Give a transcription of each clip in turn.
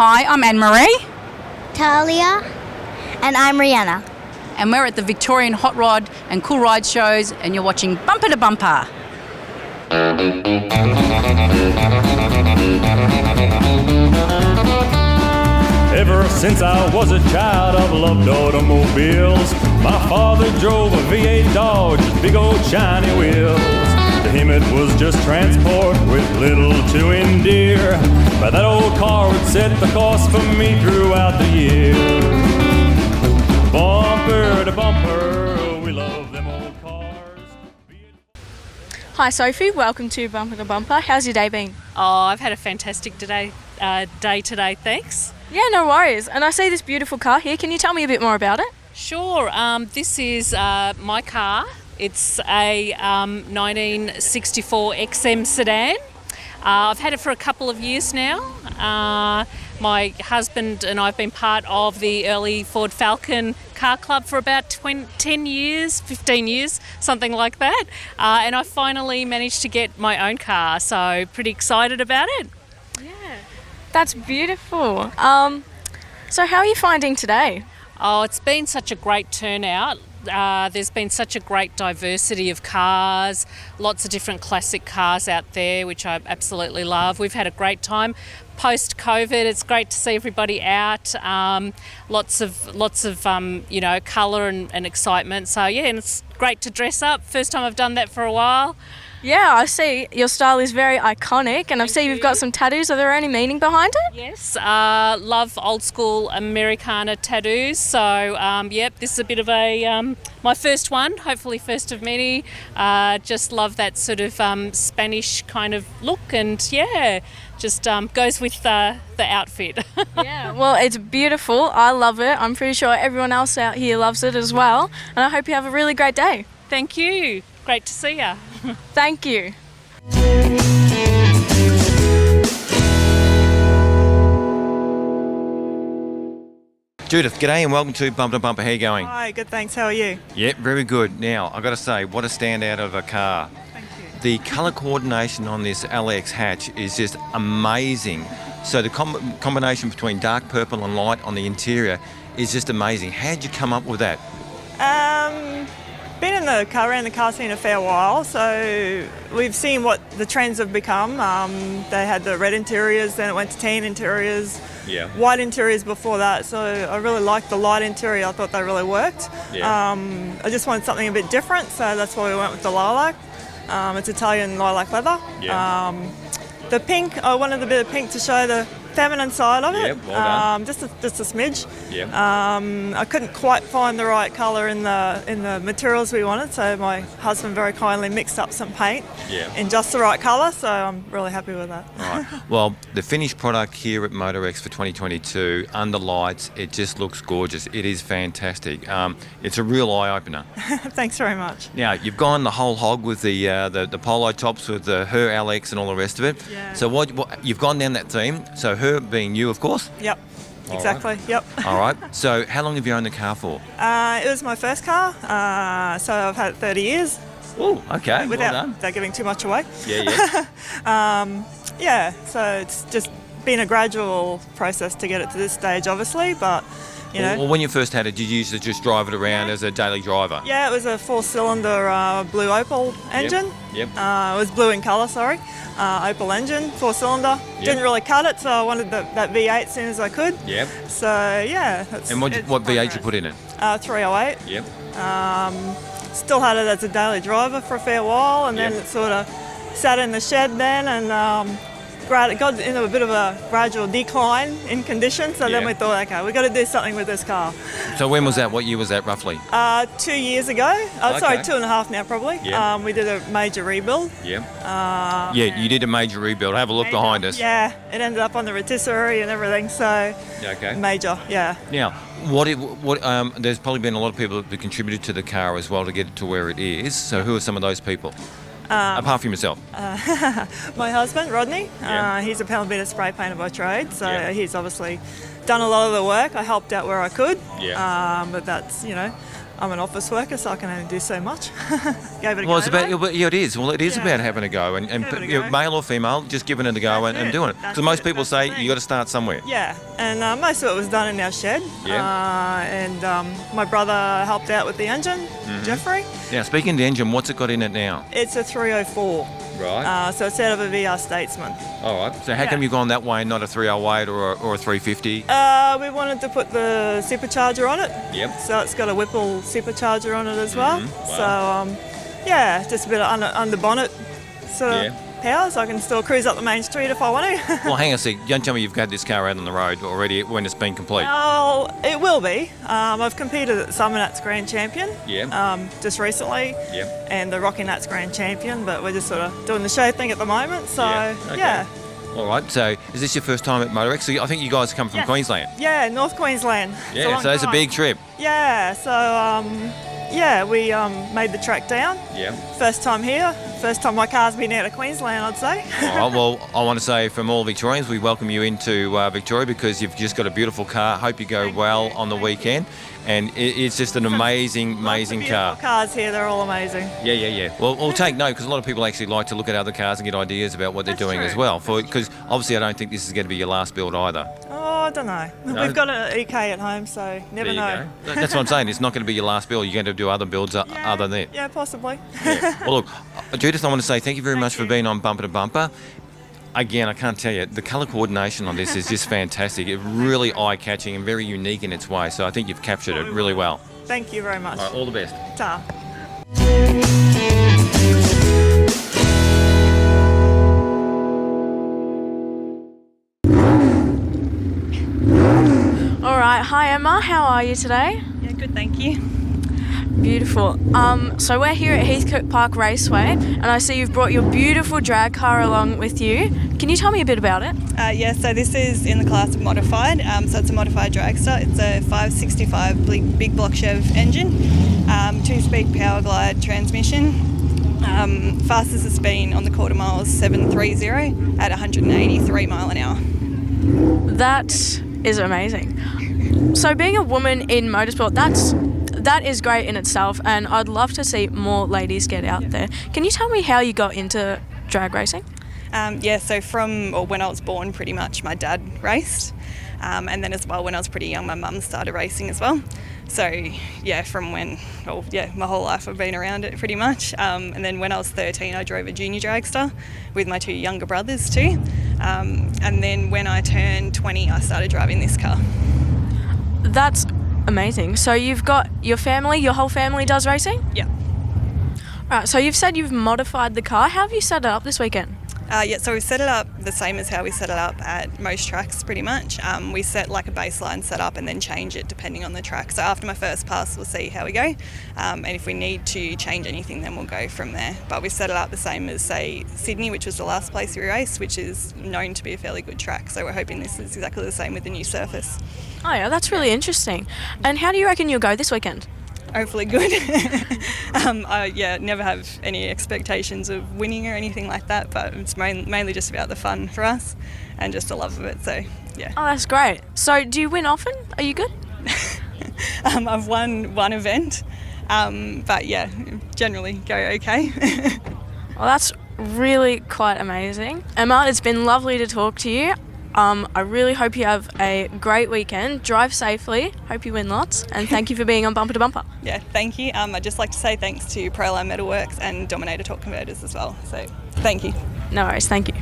Hi, I'm Anne-Marie, Talia, and I'm Rihanna. and we're at the Victorian Hot Rod and Cool Ride shows, and you're watching Bumper to Bumper. Ever since I was a child, I've loved automobiles. My father drove a V8 Dodge with big old shiny wheels. To him it was just transport with little to endear. But that old car would set the course for me throughout the year. Bumper to bumper, we love them old cars. Hi Sophie, welcome to Bumper to Bumper. How's your day been? Oh, I've had a fantastic day today, thanks. Yeah, no worries. And I see this beautiful car here. Can you tell me a bit more about it? Sure, this is my car. It's a 1964 XM sedan. I've had it for a couple of years now. My husband and I have been part of the early Ford Falcon car club for about 10 years, 15 years, something like that. And I finally managed to get my own car, so pretty excited about it. That's beautiful. So how are you finding today? Oh, it's been such a great turnout. There's been such a great diversity of cars, lots of different classic cars out there, which I absolutely love. We've had a great time. Post-COVID, it's great to see everybody out. Lots of colour and excitement. So yeah, and it's great to dress up. First time I've done that for a while. Yeah, I see your style is very iconic, and I see you've got some tattoos. Are there any meaning behind it? Yes, love old school Americana tattoos. So, this is a bit of a my first one, hopefully first of many. Just love that sort of Spanish kind of look, and just goes with the outfit. Yeah, well, it's beautiful. I love it. I'm pretty sure everyone else out here loves it as well. And I hope you have a really great day. Thank you. Great to see you. Thank you. Judith, g'day and welcome to Bumper to Bumper. How you going? Hi, good, thanks. How are you? Yep, very good. Now, I've got to say, what a standout of a car. Thank you. The colour coordination on this LX hatch is just amazing. So the combination between dark purple and light on the interior is just amazing. How'd you come up with that? Been in the car, around the car scene a fair while, so we've seen what the trends have become. They had the red interiors, then it went to tan interiors, white interiors before that, so I really liked the light interior. I thought they really worked. I just wanted something a bit different, so that's why we went with the lilac. It's Italian lilac leather. The pink, I wanted a bit of pink to show the feminine side of it. Well done. Just a smidge. I couldn't quite find the right colour in the materials we wanted, so my husband very kindly mixed up some paint in just the right colour, so I'm really happy with that. Right. Well, the finished product here at MotorX for 2022, under lights, it just looks gorgeous. It is fantastic. It's a real eye-opener. Thanks very much. Now, you've gone the whole hog with the polo tops with her LX and all the rest of it. Yeah. So what you've gone down that theme, so her being you, of course. Yep. Exactly. Right. Yep. All right. So how long have you owned the car for? It was my first car, so I've had it 30 years. Oh, okay. Well done. Without giving too much away. Yeah. So it's just been a gradual process to get it to this stage, obviously, but you know. Well, when you first had it, did you used to just drive it around as a daily driver? Yeah, it was a 4-cylinder blue Opel engine. Yep. It was blue in colour, sorry. Opel engine, 4-cylinder. Didn't really cut it, so I wanted that V8 as soon as I could. Yep. So yeah. And what V8 you put in it? 308. Yep. Still had it as a daily driver for a fair while, and then it sort of sat in the shed then, and it got into a bit of a gradual decline in condition. So then we thought, okay, we've got to do something with this car. So when was that? What year was that roughly? 2 years ago. Sorry, 2.5 now probably. Yep. We did a major rebuild. Yeah. You did a major rebuild. Have a look behind us. Yeah, it ended up on the rotisserie and everything. So major, yeah. Now, there's probably been a lot of people that contributed to the car as well to get it to where it is. So who are some of those people? Apart from yourself? My husband, Rodney, he's a panel beater spray painter by trade, so he's obviously done a lot of the work. I helped out where I could. Yeah. But that's, I'm an office worker, so I can only do so much. Gave it a go. Well, it's about, though. it is. Well, it is Yeah. about having a go, and Having a go. male or female, just giving it a go That's and it. doing it. That's Because most it. people That's say the thing. you got to start somewhere. Yeah, and most of it was done in our shed. Yeah. And my brother helped out with the engine, Mm-hmm. Jeffrey. Now, speaking of the engine, what's it got in it now? It's a 304. Right. So it's out of a VR Statesman. All right. So how come yeah. you've gone that way and not a 308 or a 350? We wanted to put the supercharger on it. Yep. So it's got a Whipple supercharger on it as well. Wow. So, just a bit of under bonnet sort of Yeah. power, so I can still cruise up the main street if I want to. Well, hang on a sec. Don't tell me you've had this car out on the road already when it's been complete. Well, it will be. I've competed at the Summer Nats Grand Champion just recently. Yep. And the Rocky Nats Grand Champion, but we're just sort of doing the show thing at the moment. So, Okay. yeah. All right. So is this your first time at MotorX? So I think you guys come from Yeah. Queensland. Yeah, North Queensland. It's a Yeah. long So it's a drive. big trip. Yeah, so, we made the track down. Yeah. First time here. First time my car's been out of Queensland, I'd say. All right, well, I want to say from all Victorians, we welcome you into Victoria because you've just got a beautiful car. Hope you go well on the weekend. And it's just an amazing Lots of car. beautiful cars here, they're all amazing. Yeah. Well, we'll take note because a lot of people actually like to look at other cars and get ideas about what they're That's doing true. as well. Because obviously, I don't think this is going to be your last build either. Oh, I don't know. No? We've got an EK at home, so never There you know. go. That's what I'm saying. It's not going to be your last build. You're going to do other builds other than that. Yeah, possibly. Yeah. Well, look, Judith, I want to say thank you very much for you. being on Bumper to Bumper. Again, I can't tell you, the colour coordination on this is just fantastic. It's really eye-catching and very unique in its way. So I think you've captured it really well. Thank you very much. All right, all the best. Ta. All right, hi Emma, how are you today? Yeah, good, thank you. Beautiful. So we're here at Heathcote Park Raceway, and I see you've brought your beautiful drag car along with you. Can you tell me a bit about it? Yeah, so this is in the class of modified. So it's a modified dragster. It's a 565 big block Chev engine, 2-speed power glide transmission. Fastest it's been on the quarter mile is 730 at 183 mile an hour. That is amazing. So being a woman in motorsport, that is great in itself, and I'd love to see more ladies get out there. Can you tell me how you got into drag racing? So when I was born, pretty much my dad raced, and then as well when I was pretty young, my mum started racing as well. So yeah, my whole life I've been around it pretty much. And then when I was 13, I drove a junior dragster with my 2 younger brothers too. And then when I turned 20, I started driving this car. That's amazing. So you've got your whole family does racing? Yeah. All right, so you've said you've modified the car. How have you set it up this weekend? So we set it up the same as how we set it up at most tracks pretty much. We set like a baseline setup and then change it depending on the track. So after my first pass, we'll see how we go. And if we need to change anything, then we'll go from there. But we set it up the same as, say, Sydney, which was the last place we raced, which is known to be a fairly good track. So we're hoping this is exactly the same with the new surface. Oh yeah, that's really interesting. And how do you reckon you'll go this weekend? Hopefully good. I never have any expectations of winning or anything like that, but it's mainly just about the fun for us and just the love of it. So yeah. Oh, that's great. So do you win often? Are you good? I've won one event, but yeah, generally go okay. Well, that's really quite amazing. Emma, it's been lovely to talk to you. I really hope you have a great weekend. Drive safely. Hope you win lots. And thank you for being on Bumper to Bumper. Yeah, thank you. I'd just like to say thanks to Proline Metalworks and Dominator Torque Converters as well. So thank you. No worries. Thank you.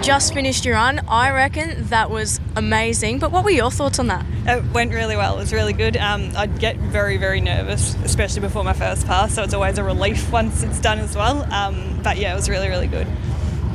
Just finished your run. I reckon that was amazing. But what were your thoughts on that? It went really well. It was really good. I'd get very, very nervous, especially before my first pass. So it's always a relief once it's done as well. But yeah, it was really, really good.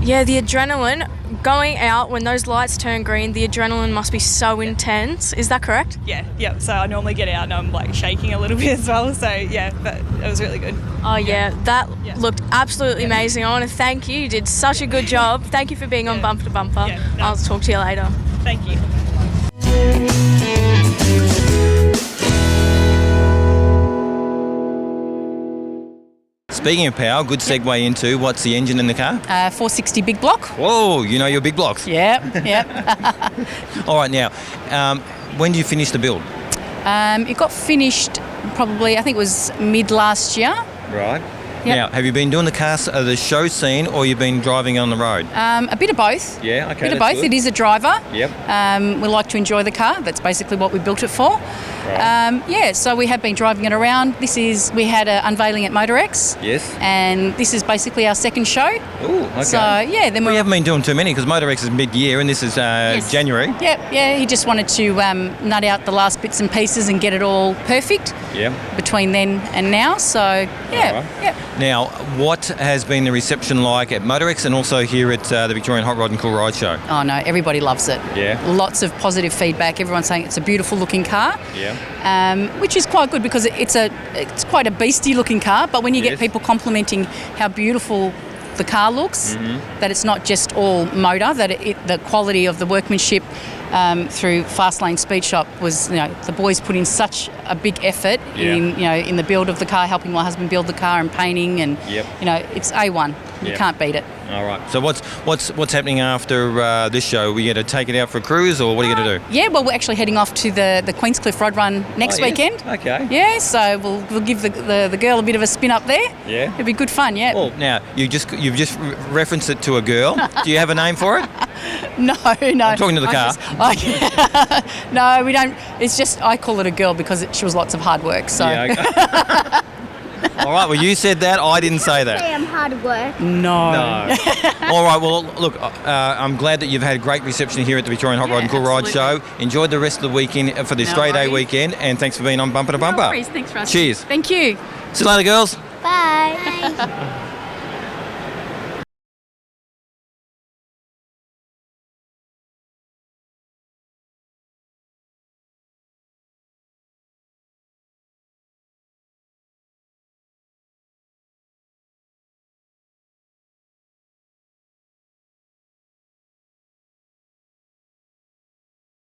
Yeah, the adrenaline going out when those lights turn green, the adrenaline must be so intense. Is that correct? Yeah. So I normally get out and I'm like shaking a little bit as well. So yeah, but it was really good. Oh yeah, that looked absolutely amazing. I want to thank you. You did such a good job. Thank you for being on Bumper to Bumper. Yeah, no. I'll talk to you later. Thank you. Speaking of power, good segue into what's the engine in the car? 460 big block. Whoa, you know your big blocks. Yep. All right, now, when do you finish the build? It got finished probably, I think it was mid last year. Right. Yep. Now, have you been doing the show scene, or you've been driving on the road? A bit of both. Yeah, okay. A bit of that's both. good. It is a driver. Yep. We like to enjoy the car. That's basically what we built it for. Right. So we have been driving it around. We had an unveiling at Motorex. Yes. And this is basically our second show. Ooh, okay. So, yeah. Then We haven't been doing too many because Motorex is mid-year and this is January. Yeah. He just wanted to nut out the last bits and pieces and get it all perfect Yeah. between then and now. So, yeah. Alright. Yeah. Now, what has been the reception like at Motorex and also here at the Victorian Hot Rod and Cool Ride Show? Oh, no, everybody loves it. Yeah. Lots of positive feedback. Everyone's saying it's a beautiful looking car. Yeah. Which is quite good because it's quite a beastie looking car, but when you Yes. get people complimenting how beautiful the car looks, Mm-hmm. that it's not just all motor, that the quality of the workmanship through Fast Lane Speed Shop was, the boys put in such a big effort in the build of the car, helping my husband build the car and painting, and Yep. it's A1. You Yep. can't beat it. All right. So what's happening after this show? We going to take it out for a cruise, or what are you going to do? Yeah, well, we're actually heading off to the Queenscliff Road Run next Oh, yes? weekend. Okay. Yeah, so we'll give the girl a bit of a spin up there. Yeah. It'll be good fun, yeah. Well, now you've just referenced it to a girl. Do you have a name for it? No. I'm talking to the car. No, we don't. It's just I call it a girl because she was lots of hard work. So Yeah. Okay. All right. Well, you said that. I didn't say that. I'm hard work. no. No. All right. Well, look, I'm glad that you've had a great reception here at the Victorian Hot Rod and Cool Ride Show. Enjoyed the rest of the weekend for the No Australia Day worries. weekend, and thanks for being on Bumper to Bumper. No worries. Thanks, Russ. Cheers. Thank you. See you later, girls. Bye.